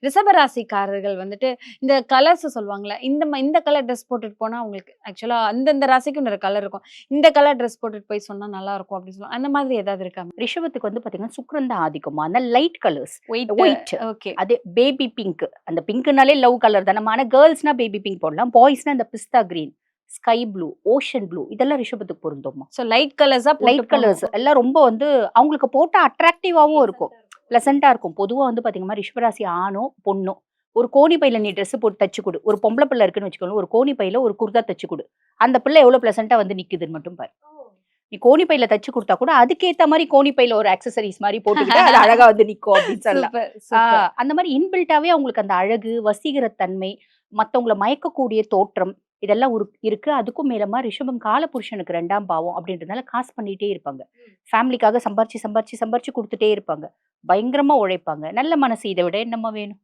ரிஷபராசிக்காரர்கள் வந்துட்டு இந்த கலர்ஸ் சொல்லுவாங்கல்ல, இந்த கலர் ட்ரெஸ் போட்டுட்டு போனா அவங்களுக்கு ஆக்சுவலா அந்தந்த ராசிக்கும் ஒரு கலர் இருக்கும். இந்த கலர் ட்ரெஸ் போட்டுட்டு போய் சொன்னா நல்லாருக்கும் அப்படின்னு சொல்லுவாங்க. அந்த மாதிரி ஏதாவது இருக்கா? ரிஷபத்துக்கு வந்து பாத்தீங்கன்னா சுக்கிரன் தான் ஆதிக்கமா. அதனால light colours. White white. Okay. அது பேபி பிங்க். அந்த பிங்க்னாலே லவ் கலர் தானே. ஆனா கேர்ள்ஸ்னா பேபி பிங்க் போடலாம். பாய்ஸ்னா இந்த பிஸ்தா green, sky blue, ocean blue இதெல்லாம் ரிஷபத்துக்கு பொருந்தும்மா. சோ லைட் கலர்ஸா போட்டு லைட் போணும். கலர்ஸ் எல்லாம் ரொம்ப வந்து அவங்களுக்கு போட்டா அட்ராக்டிவாவும் இருக்கும். பிளசன்ட்டா இருக்கும். பொதுவா வந்து பாத்தீங்கன்னா ரிஷபராசி ஆணோ, பொண்ணோ ஒரு கோணி பையில நீ ட்ரெஸ் போட்டு தச்சு குடு. ஒரு பொம்பள பிள்ளை இருக்குன்னு வச்சுக்கோங்க. ஒரு கோணி பையில ஒரு குர்தா தச்சு குடு. அந்த பிள்ளை எவ்வளோ பிளசன்ட்டா வந்து நிக்குதுன்னு மட்டும் பாரு. நீ கோணி பையில தச்சு குடுத்தா கூட அதுக்கேத்த மாரி கோணி பையில ஒரு ஆக்சஸரீஸ் மாரி போட்டுக்கிட்டா அது அழகா வந்து நிக்கும் அப்படின்னு சொல்லலாம். Super, super. அந்த மாரி இன்பில்ட்டாவே அவங்களுக்கு அந்த அழகு, வசீகரத்தன்மை, மத்தவங்கள மயக்கக்கூடிய தோற்றம் இதெல்லாம் இருக்கு. அதுக்கும் மேலமா ரிஷபம் காலபுருஷனுக்கு 2ஆம் பாவம் அப்படின்றதுனால காசு பண்ணிட்டே இருப்பாங்க. ஃபேமிலிக்காக சம்பாரிச்சு, சம்பாரிச்சு, சம்பாரிச்சு குடுத்துட்டே இருப்பாங்க. பயங்கரமா உழைப்பாங்க. நல்ல மனசு இத விட என்னம்மா வேணும்?